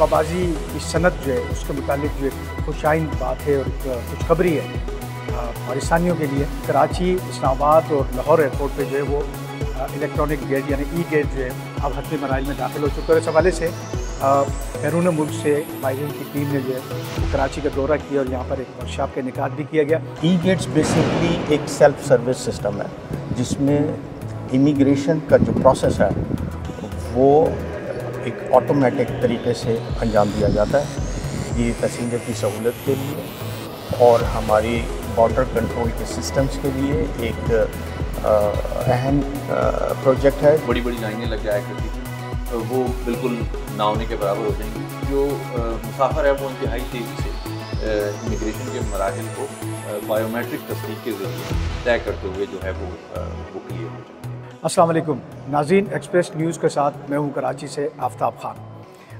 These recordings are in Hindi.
हवाबाजी की सनत जो है उसके मुतालिक जो एक खुशाइन बात है और एक खुशखबरी है पाकिस्तानियों के लिए। कराची, इस्लामाबाद और लाहौर एयरपोर्ट पे जो है वो इलेक्ट्रॉनिक गेट यानी ई गेट जो है अब हतमी मराइल में दाखिल हो चुका है। इस हवाले से बैरून मुल्क से माहिरीन की टीम ने जो है कराची का दौरा किया और यहाँ पर एक वर्कशॉप का इनेकाद भी किया गया। ई गेट्स बेसिकली एक सेल्फ सर्विस सिस्टम है जिसमें इमिग्रेशन का जो प्रोसेस है वो एक ऑटोमेटिक तरीके से अंजाम दिया जाता है। ये पैसेंजर की सहूलत के लिए और हमारी बॉर्डर कंट्रोल के सिस्टम्स के लिए एक अहम प्रोजेक्ट है। बड़ी बड़ी लाइनें लग जाया करती थी तो वो बिल्कुल ना होने के बराबर हो जाएंगी। जो मुसाफिर है वो इंतहाई तेज़ी से इमिग्रेशन के मराहिल को बायोमेट्रिक तस्दीक के ज़रिए तय करते हुए जो है वो क्लियर हो जाए। अस्सलाम वालेकुम नाज़रीन, एक्सप्रेस न्यूज़ के साथ मैं हूँ कराची से आफ्ताब खान।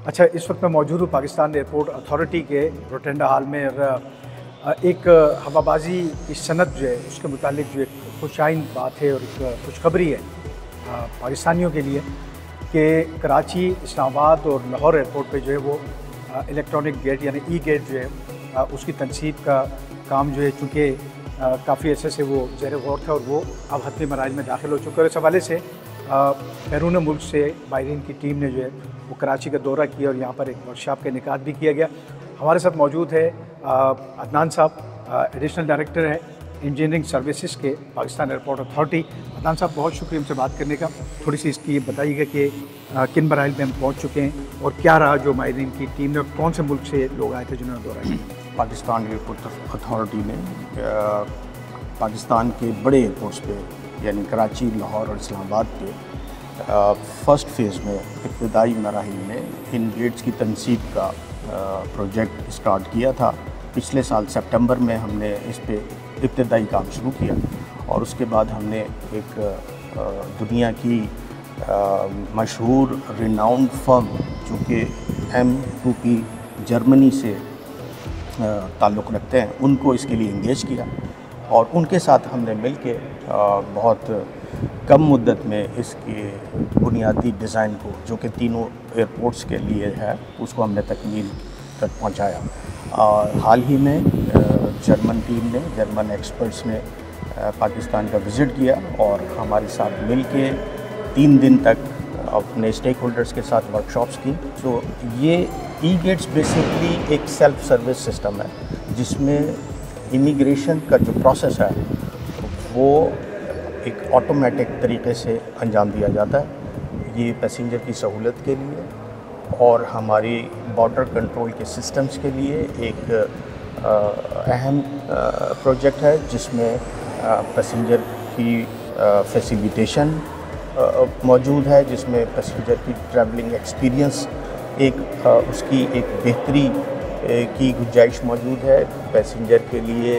अच्छा, इस वक्त मैं मौजूद हूँ पाकिस्तान एयरपोर्ट अथॉरिटी के रोटेंडा हॉल में और एक हवाबाजी की सनत जो है उसके मुतालिक जो एक खुशाइन बात है और एक खुशखबरी है पाकिस्तानियों के लिए कि कराची, इस्लामाबाद और लाहौर एयरपोर्ट पे जो है वो इलेक्ट्रॉनिक गेट यानी ई गेट जो है उसकी तनसीब का काम जो है चूँकि काफ़ी अर्से से वो ज़ेर गौर था और वो अब हतमी मराइल में दाखिल हो चुका है। इस हवाले से बैरून मुल्क से माहिरीन की टीम ने जो है वो कराची का दौरा किया और यहाँ पर एक वर्कशॉप का इनेकाद भी किया गया। हमारे साथ मौजूद है अदनान साहब, एडिशनल डायरेक्टर हैं इंजीनियरिंग सर्विसेज के पाकिस्तान एयरपोर्ट अथॉरिटी। अदनान साहब, बहुत शुक्रिया हमसे बात करने का। थोड़ी सी इसकी बताइएगा कि किन मराइल में हम पहुँच चुके हैं और क्या रहा जो माहिरीन की टीम ने, कौन से मुल्क से लोग आए थे जिन्होंने दौरा किया। पाकिस्तान एयरपोर्ट अथॉरिटी ने पाकिस्तान के बड़े एयरपोर्ट्स पे यानी कराची, लाहौर और इस्लामाबाद के फ़र्स्ट फेज़ में इब्तदाई मराहिल में इन गेट्स की तनसीब का प्रोजेक्ट स्टार्ट किया था। पिछले साल सितंबर में हमने इस पे इब्तदाई काम शुरू किया और उसके बाद हमने एक दुनिया की मशहूर रिनाउंड फर्म जो कि M2P जर्मनी से ताल्लुक़ रखते हैं उनको इसके लिए इंगेज किया और उनके साथ हमने मिलके बहुत कम मुद्दत में इसके बुनियादी डिज़ाइन को, जो कि तीनों एयरपोर्ट्स के लिए है, उसको हमने तकमील तक पहुंचाया। और हाल ही में जर्मन एक्सपर्ट्स ने पाकिस्तान का विज़िट किया और हमारे साथ मिलके 3 दिन तक अपने स्टेक होल्डर्स के साथ वर्कशॉप्स की। तो ये ई गेट्स बेसिकली एक सेल्फ सर्विस सिस्टम है जिसमें इमिग्रेशन का जो प्रोसेस है वो एक ऑटोमेटिक तरीके से अंजाम दिया जाता है। ये पैसेंजर की सहूलत के लिए और हमारी बॉर्डर कंट्रोल के सिस्टम्स के लिए एक अहम प्रोजेक्ट है जिसमें पैसेंजर की फैसिलिटेशन मौजूद है, जिसमें पैसेंजर की ट्रैवलिंग एक्सपीरियंस उसकी एक बेहतरी की गुंजाइश मौजूद है। पैसेंजर के लिए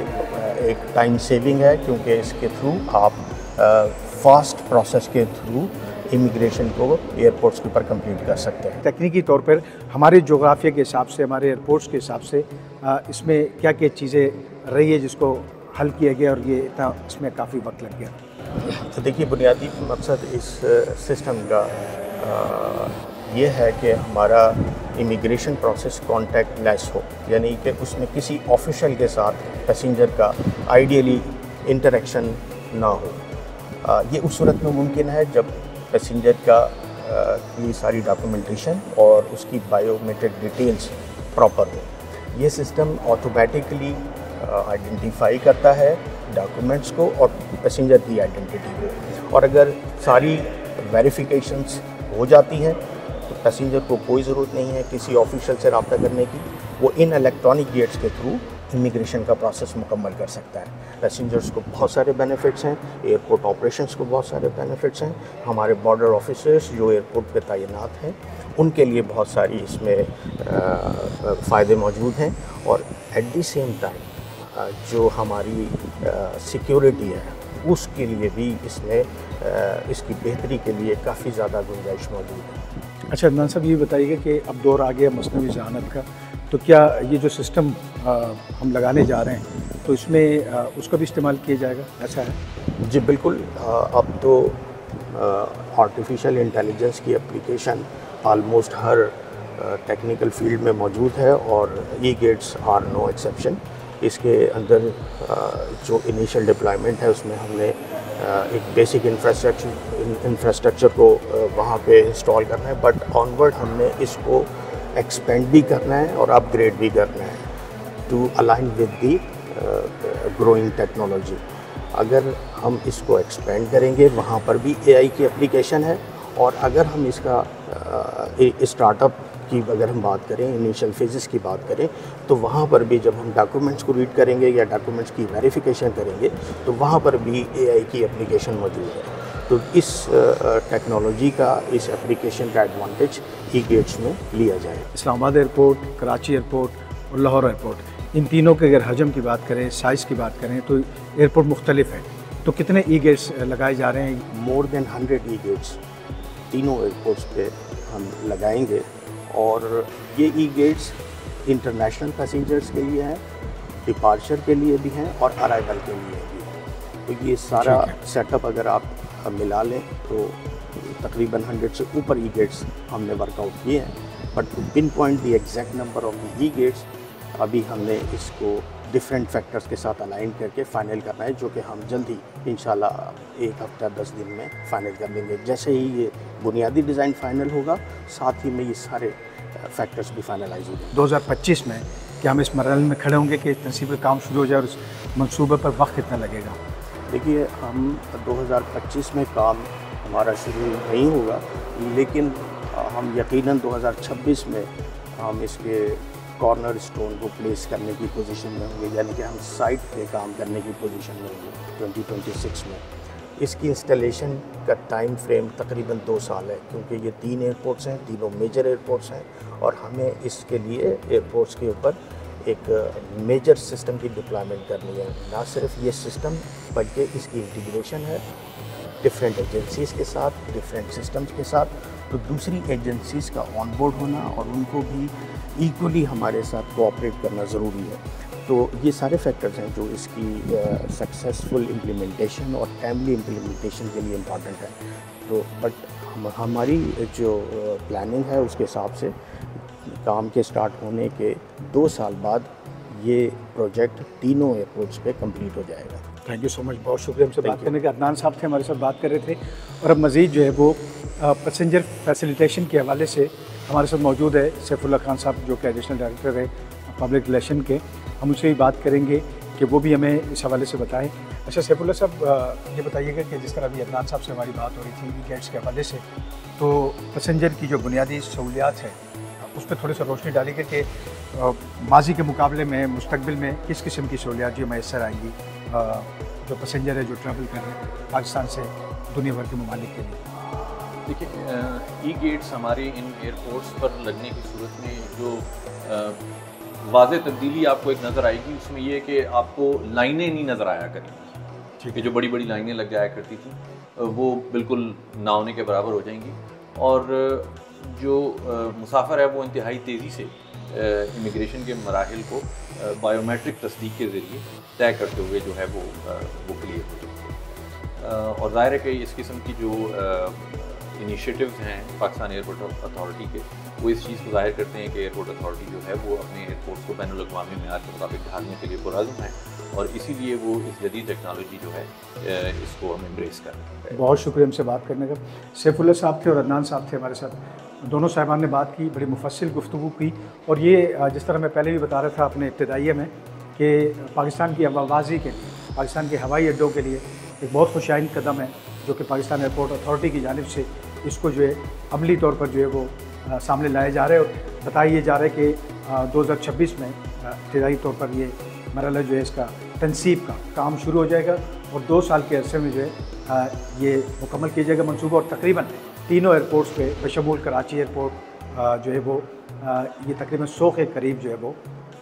एक टाइम सेविंग है क्योंकि इसके थ्रू आप फास्ट प्रोसेस के थ्रू इमिग्रेशन को एयरपोर्ट्स के ऊपर कंप्लीट कर सकते हैं। तकनीकी तौर पर हमारे जोग्राफिया के हिसाब से, हमारे एयरपोर्ट्स के हिसाब से इसमें क्या क्या चीज़ें रही है जिसको हल किया गया और ये इतना इसमें काफ़ी वक्त लग गया। तो देखिए, बुनियादी मकसद इस सिस्टम का ये है कि हमारा इमिग्रेशन प्रोसेस कॉन्टैक्ट लेस हो, यानी कि उसमें किसी ऑफिशियल के साथ पैसेंजर का आइडियली इंटरेक्शन ना हो। ये उस सूरत में मुमकिन है जब पैसेंजर का की सारी डॉक्यूमेंटेशन और उसकी बायोमेट्रिक डिटेल्स प्रॉपर हो। ये सिस्टम ऑटोमेटिकली आइडेंटिफाई करता है डॉक्यूमेंट्स को और पैसेंजर की आइडेंटिटी को, और अगर सारी वेरिफिकेशंस हो जाती हैं तो पैसेंजर को कोई ज़रूरत नहीं है किसी ऑफिशियल से रब्ता करने की। वो इन इलेक्ट्रॉनिक गेट्स के थ्रू इमिग्रेशन का प्रोसेस मुकम्मल कर सकता है। पैसेंजर्स को बहुत सारे बेनिफिट्स हैं, एयरपोर्ट ऑपरेशंस को बहुत सारे बेनिफिट्स हैं, हमारे बॉर्डर ऑफिसर्स जो एयरपोर्ट पे तैनात हैं उनके लिए बहुत सारी इसमें फ़ायदे मौजूद हैं, और एट द सेम टाइम जो हमारी सिक्योरिटी है उसके लिए भी इसमें इसकी बेहतरी के लिए काफ़ी ज़्यादा गुंजाइश मौजूद है। अच्छा अदनान साहब, ये बताइएगा कि अब दौर आ गया मसनवी ज़हानत का, तो क्या ये जो सिस्टम हम लगाने जा रहे हैं तो इसमें उसका भी इस्तेमाल किया जाएगा? ऐसा है जी बिल्कुल। अब तो आर्टिफिशियल इंटेलिजेंस की एप्लीकेशन आलमोस्ट हर टेक्निकल फील्ड में मौजूद है और ई गेट्स आर नो एक्सेप्शन। इसके अंदर जो इनिशियल डिप्लॉयमेंट है उसमें हमने एक बेसिक इंफ्रास्ट्रक्चर को वहाँ पे इंस्टॉल करना है, बट ऑनवर्ड हमने इसको एक्सपेंड भी करना है और अपग्रेड भी करना है to align with the growing technology. अगर हम इसको एक्सपेंड करेंगे वहाँ पर भी एआई की एप्लीकेशन है, और अगर हम इसका स्टार्टअप की अगर हम बात करें, इनिशियल फेजेस की बात करें, तो वहाँ पर भी जब हम डॉक्यूमेंट्स को रीड करेंगे या डॉक्यूमेंट्स की वेरिफिकेशन करेंगे तो वहाँ पर भी एआई की एप्लीकेशन मौजूद है। तो इस टेक्नोलॉजी का, इस एप्लीकेशन का एडवांटेज ई गेट्स में लिया जाए। इस्लामाबाद एयरपोर्ट, कराची एयरपोर्ट और लाहौर एयरपोर्ट, इन तीनों के अगर हजम की बात करें, साइज़ की बात करें, तो एयरपोर्ट मुख्तलिफ है। तो कितने ई गेट्स लगाए जा रहे हैं? मोर देन 100 ई गेट्स तीनों एयरपोर्ट्स पे हम लगाएंगे, और ये ई गेट्स इंटरनेशनल पैसेंजर्स के लिए हैं, डिपार्चर के लिए भी हैं और अराइवल के लिए भी हैं। तो ये सारा सेटअप अगर आप मिला लें तो तकरीबन 100 से ऊपर ई गेट्स हमने वर्कआउट किए हैं, but to pinpoint the exact number of the E gates अभी हमने इसको डिफरेंट फैक्टर्स के साथ अलाइन करके फ़ाइनल करना है, जो कि हम जल्द ही इंशाल्लाह 1 हफ्ता 10 दिन में फ़ाइनल कर लेंगे। जैसे ही ये बुनियादी डिज़ाइन फ़ाइनल होगा, साथ ही में ये सारे फैक्टर्स भी फाइनलाइज हो जाएंगे। 2025 में क्या हम इस मरहले में खड़े होंगे कि तनसीब का काम शुरू हो जाए, और इस मनसूबे पर वक्त कितना लगेगा? देखिए, हम 2025 में काम हमारा शुरू नहीं होगा, लेकिन हम यकीनन 2026 में हम इसके कॉर्नर स्टोन को प्लेस करने की पोजीशन में होंगे, यानी कि हम साइट पे काम करने की पोजीशन में होंगे 2026 में। इसकी इंस्टॉलेशन का टाइम फ्रेम तकरीबन 2 साल है, क्योंकि ये 3 एयरपोर्ट्स हैं, तीनों मेजर एयरपोर्ट्स हैं, और हमें इसके लिए एयरपोर्ट्स के ऊपर एक मेजर सिस्टम की डिप्लॉयमेंट करनी है। ना सिर्फ ये सिस्टम बल्कि इसकी इंटीग्रेशन है डिफरेंट एजेंसीज़ के साथ, डिफरेंट सिस्टम्स के साथ। तो दूसरी एजेंसीज़ का ऑन बोर्ड होना और उनको भी इक्वली हमारे साथ कोऑपरेट करना ज़रूरी है। तो ये सारे फैक्टर्स हैं जो इसकी सक्सेसफुल इम्प्लीमेंटेशन और टाइमली इम्प्लीमेंटेशन के लिए इम्पॉर्टेंट है। तो बट हमारी जो प्लानिंग है उसके हिसाब से काम के स्टार्ट होने के 2 साल बाद ये प्रोजेक्ट तीनों एयरपोर्ट्स पे कंप्लीट हो जाएगा। थैंक यू सो मच, बहुत शुक्रिया हमसे बात करने के। अदनान साहब थे हमारे साथ बात कर रहे थे, और अब मज़ीद जो है वो पैसेंजर फैसिलिटेशन के हवाले से हमारे साथ मौजूद है सैफुल्लाह खान साहब, जो कि एडिशनल डायरेक्टर है पब्लिक रिलेशन के। हम उनसे ही बात करेंगे कि वो भी हमें इस हवाले से बताएं। अच्छा सैफुल्लाह साहब, ये बताइएगा कि जिस तरह अभी अदनान साहब से हमारी बात हो रही थी ई गेट्स के हवाले से, तो पैसेंजर की जो बुनियादी सहूलियात है उस पर थोड़ी सा रोशनी डालेंगे कि माजी के मुकाबले में मुस्तकबिल में किस किस्म की सहूलियात जो मैसर आएंगी जो पैसेंजर है जो ट्रैवल कर रहे हैं पाकिस्तान से दुनिया भर के ममालिक के लिए। देखिए, ई गेट्स हमारे इन एयरपोर्ट्स पर लगने की सूरत में जो वाज़ेह तब्दीली आपको एक नज़र आएगी, उसमें ये है कि आपको लाइनें नहीं नज़र आया करेंगी। ठीक है, जो बड़ी बड़ी लाइनें लग जाया करती थी वो बिल्कुल ना होने के बराबर हो जाएंगी, और जो मुसाफिर है वो इंतहाई तेज़ी से इमिग्रेशन के मराहिल को बायोमेट्रिक तस्दीक के ज़रिए तय करते हुए जो है वो क्लियर हो जाती है। और ज़ाहिर है कि इस किस्म की जो इनिशिएटिव्स हैं पाकिस्तान एयरपोर्ट अथॉरिटी के, वो इस चीज़ को ज़ाहिर करते हैं कि एयरपोर्ट अथॉरिटी जो है वो अपने एयरपोर्ट्स को बैनुल-अक़वामी मेयार के मुताबिक ढालने के लिए पुरअज़्म है, और इसीलिए वो इस जदीद टेक्नोलॉजी जो है इसको हम एम्ब्रेस कर रहे हैं। बहुत शुक्रिया हमसे बात करने का। सैफुल्लाह साहब थे और अदनान साहब थे हमारे साथ, दोनों साहिबान ने बात की, बड़ी मुफस्सिल गुफ्तगू की। और ये जिस तरह मैं पहले भी बता रहा था अपने इब्तिदाइये में कि पाकिस्तान की हवाबाजी के लिए, पाकिस्तान के हवाई अड्डों के लिए एक बहुत खुशाइन कदम है जो कि पाकिस्तान एयरपोर्ट अथॉरिटी की जानिब से इसको जो है अमली तौर पर जो है वो सामने लाए जा रहे हैं, और बताया जा रहा है कि 2026 में इब्तिदाई तौर पर ये मरहला जो है इसका तनसीब का काम शुरू हो जाएगा, और 2 साल के अरसे में जो है ये मुकम्मल किया जाएगा मनसूबा, और तकरीबन तीनों एयरपोर्ट्स पे बशमूल कराची एयरपोर्ट जो है वो ये तकरीबन 100 के करीब जो है वो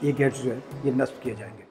ये गेट्स जो है ये नस्ब किए जाएंगे।